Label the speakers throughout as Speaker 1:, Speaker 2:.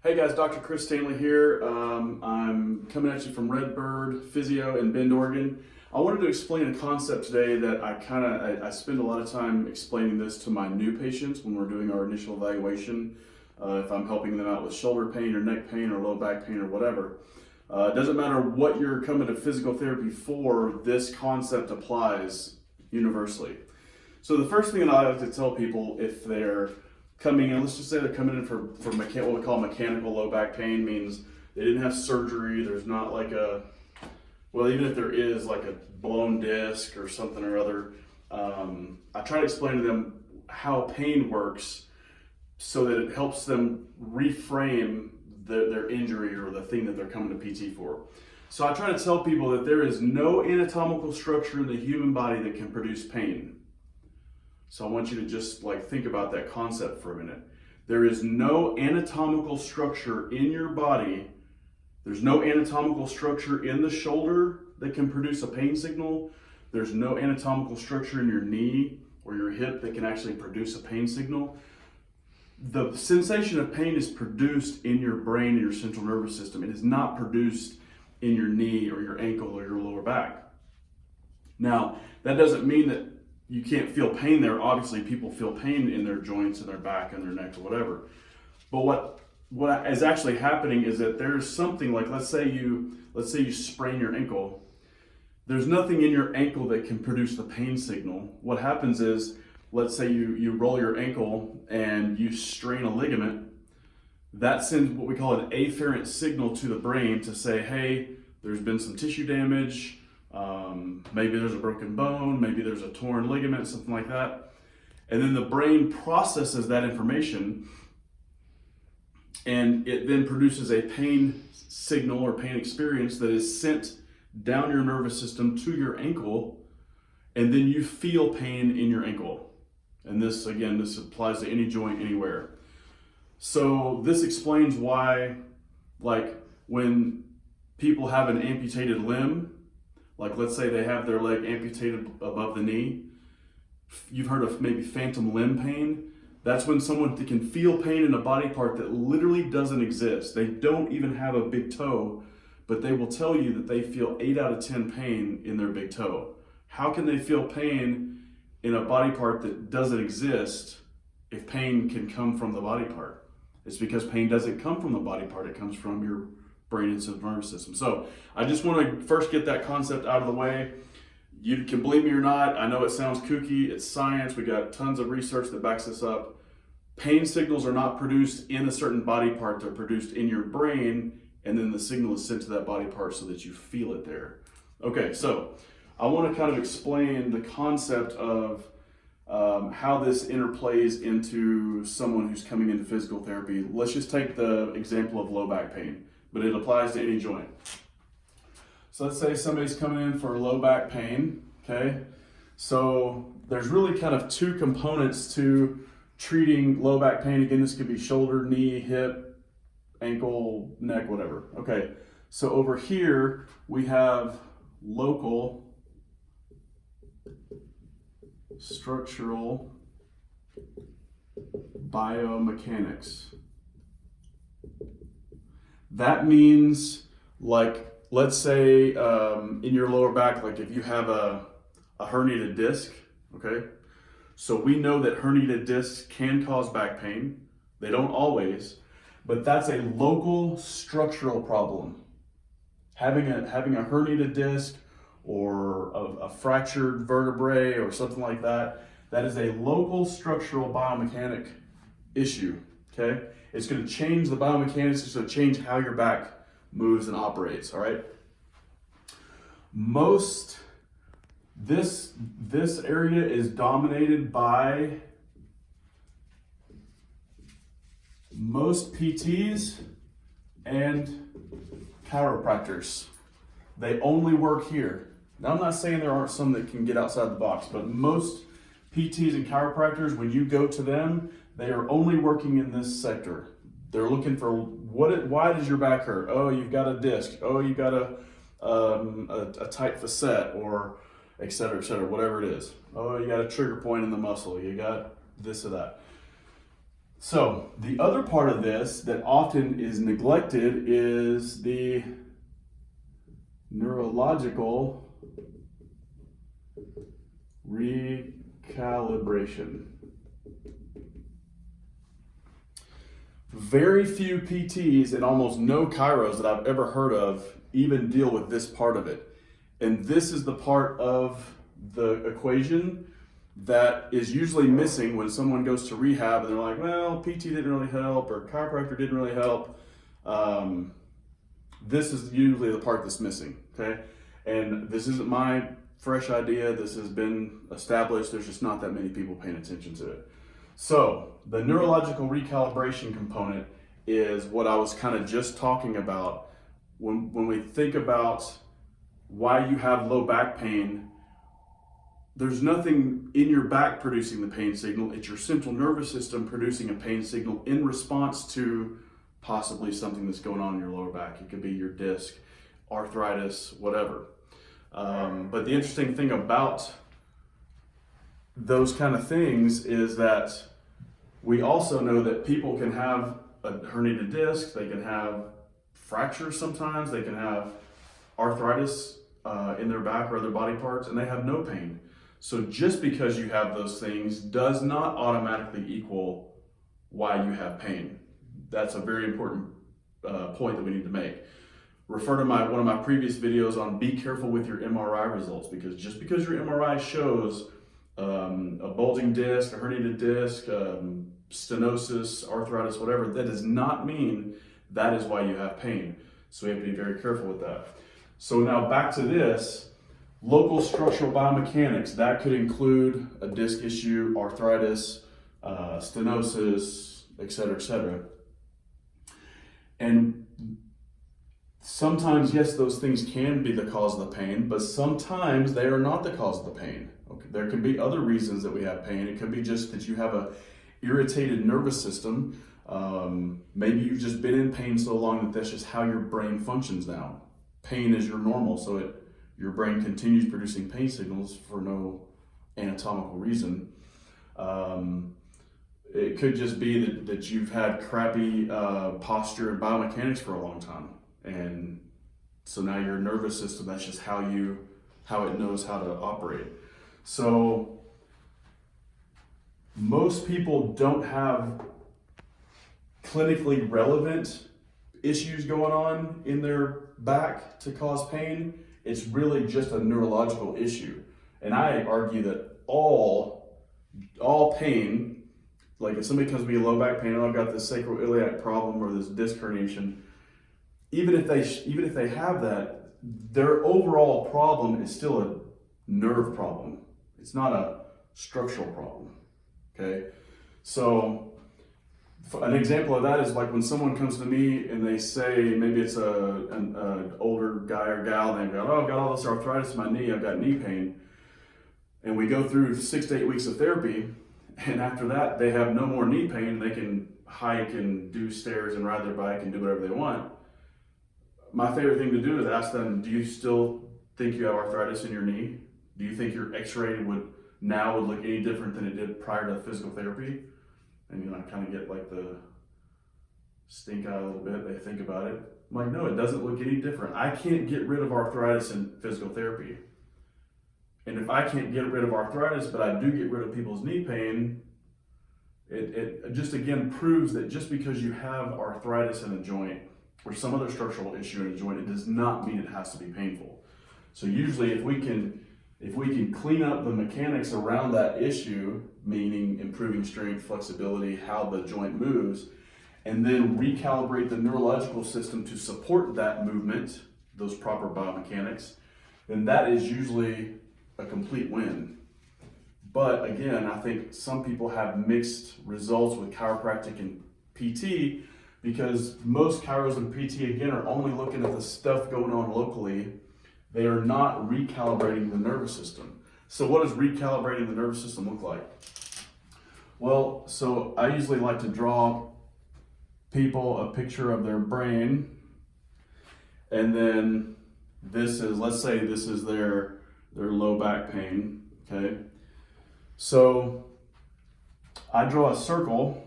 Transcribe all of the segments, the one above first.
Speaker 1: Hey guys, Dr. Chris Stanley here. I'm coming at you from Redbird Physio in Bend, Oregon. I wanted to explain a concept today that I spend a lot of time explaining this to my new patients when we're doing our initial evaluation. If I'm helping them out with shoulder pain or neck pain or low back pain or whatever. It doesn't matter what you're coming to physical therapy for, this concept applies universally. So the first thing that I like to tell people if they're coming in, let's just say they're coming in for what we call mechanical low back pain, means they didn't have surgery, there's not like even if there is like a blown disc or something or other, I try to explain to them how pain works so that it helps them reframe their injury or the thing that they're coming to PT for. So I try to tell people that there is no anatomical structure in the human body that can produce pain. So I want you to just think about that concept for a minute. There is no anatomical structure in your body. There's no anatomical structure in the shoulder that can produce a pain signal. There's no anatomical structure in your knee or your hip that can actually produce a pain signal. The sensation of pain is produced in your brain and your central nervous system. It is not produced in your knee or your ankle or your lower back. Now, that doesn't mean that you can't feel pain there. Obviously, people feel pain in their joints and their back and their neck or whatever. But what is actually happening is that there's something like, let's say you sprain your ankle. There's nothing in your ankle that can produce the pain signal. What happens is, let's say you roll your ankle and you strain a ligament. That sends what we call an afferent signal to the brain to say, hey, there's been some tissue damage. Maybe there's a broken bone, maybe there's a torn ligament, something like that. And then the brain processes that information and it then produces a pain signal or pain experience that is sent down your nervous system to your ankle, and then you feel pain in your ankle. And this applies to any joint anywhere. So this explains why, when people have an amputated limb, let's say they have their leg amputated above the knee, you've heard of maybe phantom limb pain. That's when someone can feel pain in a body part that literally doesn't exist. They don't even have a big toe, but they will tell you that they feel 8 out of 10 pain in their big toe. How can they feel pain in a body part that doesn't exist if pain can come from the body part? It's because pain doesn't come from the body part, it comes from your brain and central nervous system. So I just want to first get that concept out of the way. You can believe me or not, I know it sounds kooky, it's science, we got tons of research that backs this up. Pain signals are not produced in a certain body part, they're produced in your brain, and then the signal is sent to that body part so that you feel it there. Okay, so I want to kind of explain the concept of how this interplays into someone who's coming into physical therapy. Let's just take the example of low back pain, but it applies to any joint. So let's say somebody's coming in for low back pain, okay? So there's really kind of two components to treating low back pain. Again, this could be shoulder, knee, hip, ankle, neck, whatever. Okay, so over here we have local structural biomechanics. That means, let's say in your lower back, if you have a herniated disc, okay? So we know that herniated discs can cause back pain. They don't always, but that's a local structural problem. Having a herniated disc or a fractured vertebrae or something like that, that is a local structural biomechanic issue, okay? It's going to change the biomechanics, it's going to change how your back moves and operates, all right? This area is dominated by most PTs and chiropractors. They only work here. Now, I'm not saying there aren't some that can get outside the box, but most PTs and chiropractors, when you go to them, they are only working in this sector. They're looking for why does your back hurt? Oh, you've got a disc. Oh, you've got a tight facet, or et cetera, whatever it is. Oh, you got a trigger point in the muscle. You got this or that. So the other part of this that often is neglected is the neurological recalibration. Very few PTs and almost no chiros that I've ever heard of even deal with this part of it. And this is the part of the equation that is usually missing when someone goes to rehab and they're like, well, PT didn't really help or chiropractor didn't really help. This is usually the part that's missing, okay? And this isn't my fresh idea. This has been established. There's just not that many people paying attention to it. So the neurological recalibration component is what I was kind of just talking about. When we think about why you have low back pain, there's nothing in your back producing the pain signal. It's your central nervous system producing a pain signal in response to possibly something that's going on in your lower back. It could be your disc, arthritis, whatever. But the interesting thing about those kind of things is that we also know that people can have a herniated disc, they can have fractures sometimes, they can have arthritis in their back or other body parts, and they have no pain. So just because you have those things does not automatically equal why you have pain. That's a very important point that we need to make. Refer to one of my previous videos on be careful with your MRI results, because just because your MRI shows a bulging disc, a herniated disc, stenosis, arthritis, whatever, that does not mean that is why you have pain. So we have to be very careful with that. So now back to this. Local structural biomechanics, that could include a disc issue, arthritis, stenosis, et cetera, et cetera. And sometimes, yes, those things can be the cause of the pain, but sometimes they are not the cause of the pain. Okay, there can be other reasons that we have pain. It could be just that you have a irritated nervous system. Maybe you've just been in pain so long that that's just how your brain functions now. Pain is your normal, so your brain continues producing pain signals for no anatomical reason. It could just be that you've had crappy posture and biomechanics for a long time. And so now your nervous system, that's just how it knows how to operate. So most people don't have clinically relevant issues going on in their back to cause pain. It's really just a neurological issue. And I argue that all pain, like if somebody comes to me with low back pain, I've got this sacroiliac problem or this disc herniation, even if they have that, their overall problem is still a nerve problem. It's not a structural problem, okay? So an example of that is like when someone comes to me and they say, maybe it's an older guy or gal, and they go, oh, I've got all this arthritis in my knee, I've got knee pain. And we go through 6 to 8 weeks of therapy, and after that, they have no more knee pain. They can hike and do stairs and ride their bike and do whatever they want. My favorite thing to do is ask them, do you still think you have arthritis in your knee? Do you think your x-ray would look any different than it did prior to physical therapy? And I kind of get like the stink eye a little bit. They think about it. I'm like, no, it doesn't look any different. I can't get rid of arthritis in physical therapy. And if I can't get rid of arthritis, but I do get rid of people's knee pain, it just again proves that just because you have arthritis in a joint or some other structural issue in a joint, it does not mean it has to be painful. So usually if we can clean up the mechanics around that issue, meaning improving strength, flexibility, how the joint moves, and then recalibrate the neurological system to support that movement, those proper biomechanics, then that is usually a complete win. But again, I think some people have mixed results with chiropractic and PT, because most chiros and PT, again, are only looking at the stuff going on locally. They are not recalibrating the nervous system. So what does recalibrating the nervous system look like? Well, so I usually like to draw people a picture of their brain, and then let's say this is their low back pain, okay? So I draw a circle,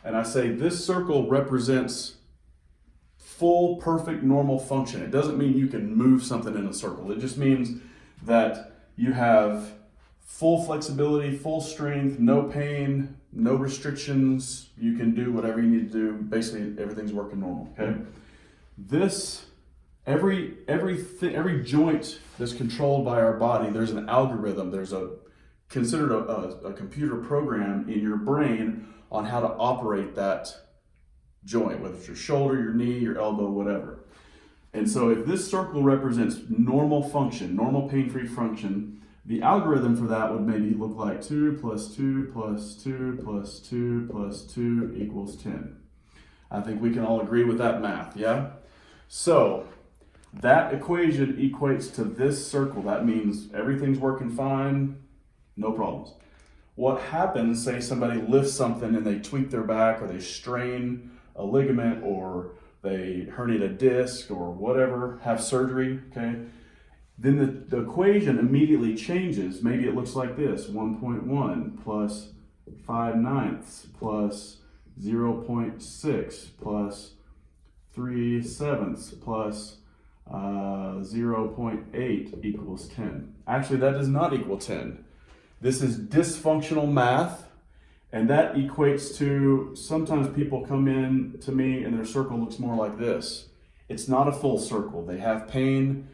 Speaker 1: and I say this circle represents full, perfect, normal function. It doesn't mean you can move something in a circle. It just means that you have full flexibility, full strength, no pain, no restrictions. You can do whatever you need to do. Basically, everything's working normal, okay? Every joint that's controlled by our body, there's an algorithm, there's considered a computer program in your brain on how to operate that joint, whether it's your shoulder, your knee, your elbow, whatever. And so if this circle represents normal function, normal pain-free function, the algorithm for that would maybe look like 2 plus 2 plus 2 plus 2 plus 2 equals 10. I think we can all agree with that math, yeah? So that equation equates to this circle. That means everything's working fine, no problems. What happens, say somebody lifts something and they tweak their back or they strain a ligament or they herniate a disc or whatever, have surgery, okay? Then the equation immediately changes. Maybe it looks like this, 1.1 plus 5/9 plus 0.6 plus 3/7 plus 0.8 equals 10. Actually, that does not equal 10. This is dysfunctional math. And that equates to, sometimes people come in to me and their circle looks more like this. It's not a full circle. They have pain,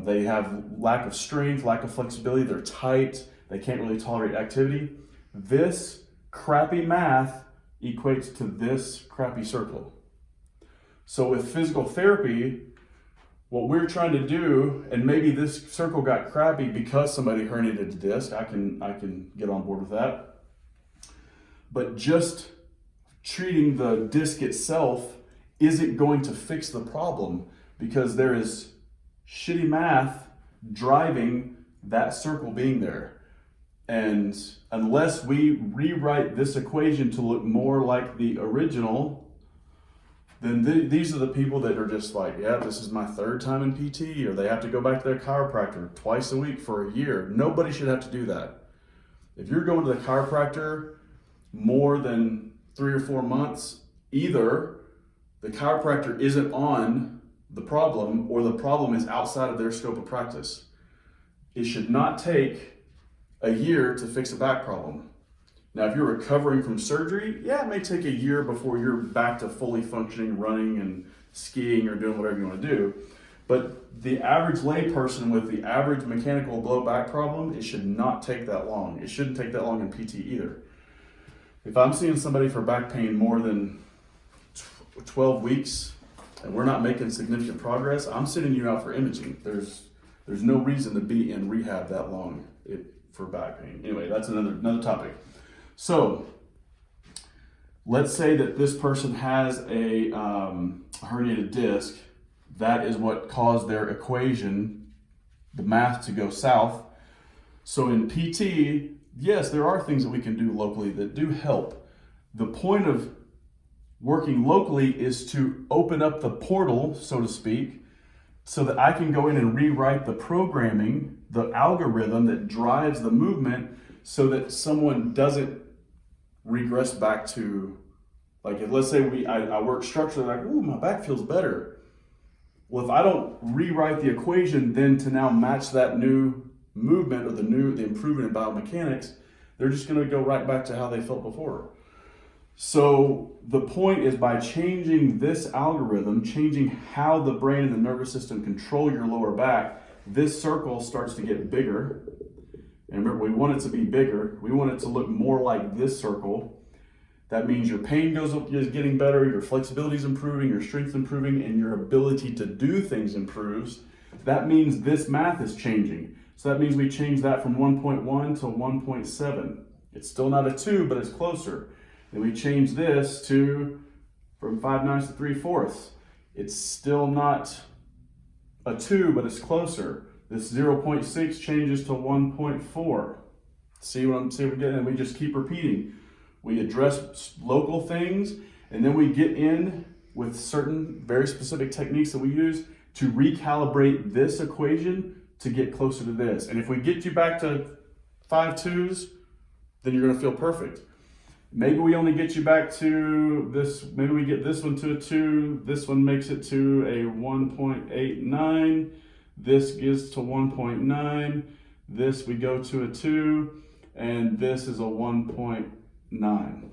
Speaker 1: they have lack of strength, lack of flexibility, they're tight, they can't really tolerate activity. This crappy math equates to this crappy circle. So with physical therapy, what we're trying to do, and maybe this circle got crappy because somebody herniated a disc, I can get on board with that. But just treating the disc itself isn't going to fix the problem because there is shitty math driving that circle being there. And unless we rewrite this equation to look more like the original, then these are the people that are just like, yeah, this is my 3rd time in PT, or they have to go back to their chiropractor twice a week for a year. Nobody should have to do that. If you're going to the chiropractor more than 3 or 4 months, either the chiropractor isn't on the problem or the problem is outside of their scope of practice. It should not take a year to fix a back problem. Now, if you're recovering from surgery, yeah, it may take a year before you're back to fully functioning, running and skiing or doing whatever you want to do. But the average layperson with the average mechanical low back problem, it should not take that long. It shouldn't take that long in PT either. If I'm seeing somebody for back pain more than 12 weeks and we're not making significant progress, I'm sending you out for imaging. There's no reason to be in rehab that long for back pain. Anyway, that's another topic. So let's say that this person has a herniated disc. That is what caused their equation, the math, to go south. So in PT, yes, there are things that we can do locally that do help. The point of working locally is to open up the portal, so to speak, so that I can go in and rewrite the programming, the algorithm that drives the movement, so that someone doesn't regress back to, like, if let's say I work structurally, like, ooh, my back feels better. Well, if I don't rewrite the equation then to now match that new movement or the improvement in biomechanics, they're just going to go right back to how they felt before. So the point is, by changing this algorithm, changing how the brain and the nervous system control your lower back, this circle starts to get bigger. And remember, we want it to be bigger. We want it to look more like this circle. That means your pain is getting better, your flexibility is improving, your strength is improving, and your ability to do things improves. That means this math is changing. So that means we change that from 1.1 to 1.7. It's still not a 2, but it's closer. Then we change this from 5/9 to 3/4. It's still not a 2, but it's closer. This 0.6 changes to 1.4. See what I'm getting? And we just keep repeating. We address local things, and then we get in with certain very specific techniques that we use to recalibrate this equation to get closer to this. And if we get you back to 5/2s, then you're going to feel perfect. Maybe we only get you back to this, maybe we get this one to a 2, this one makes it to a 1.89, this gets to 1.9, this we go to a 2, and this is a 1.9.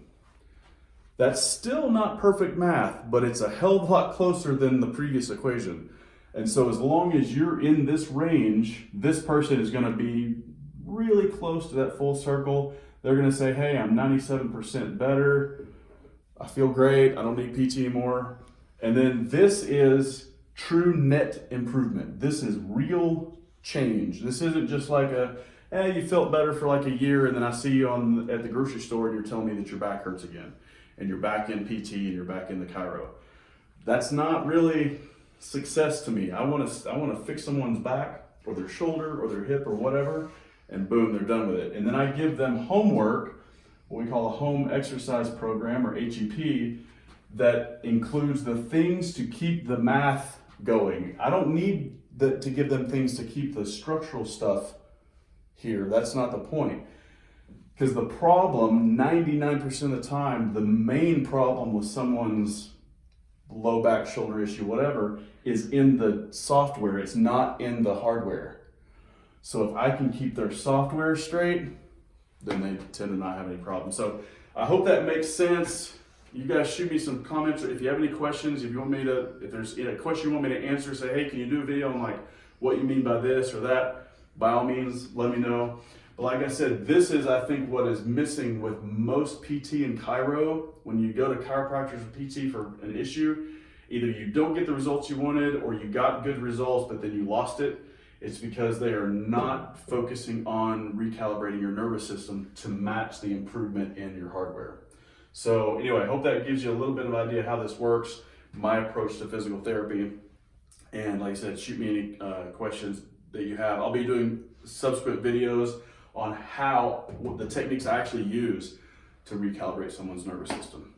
Speaker 1: That's still not perfect math, but it's a hell of a lot closer than the previous equation. And so as long as you're in this range, this person is gonna be really close to that full circle. They're gonna say, hey, I'm 97% better. I feel great, I don't need PT anymore. And then this is true net improvement. This is real change. This isn't just like you felt better for like a year and then I see you at the grocery store and you're telling me that your back hurts again and you're back in PT and you're back in the chiro. That's not really success to me. I want to fix someone's back or their shoulder or their hip or whatever, and boom, they're done with it. And then I give them homework, what we call a home exercise program or HEP, that includes the things to keep the math going. I don't need to give them things to keep the structural stuff here. That's not the point. Because the problem, 99% of the time, the main problem with someone's low back, shoulder issue, whatever, is in the software. It's not in the hardware. So if I can keep their software straight, then they tend to not have any problems. So I hope that makes sense. You guys shoot me some comments, or if you have any questions, if there's a question you want me to answer, say, hey, can you do a video on like what you mean by this or that? By all means, let me know. But like I said, this is, I think, what is missing with most PT and chiro. When you go to chiropractors or PT for an issue, either you don't get the results you wanted or you got good results, but then you lost it. It's because they are not focusing on recalibrating your nervous system to match the improvement in your hardware. So anyway, I hope that gives you a little bit of idea how this works, my approach to physical therapy. And like I said, shoot me any questions that you have. I'll be doing subsequent videos on the techniques I actually use to recalibrate someone's nervous system.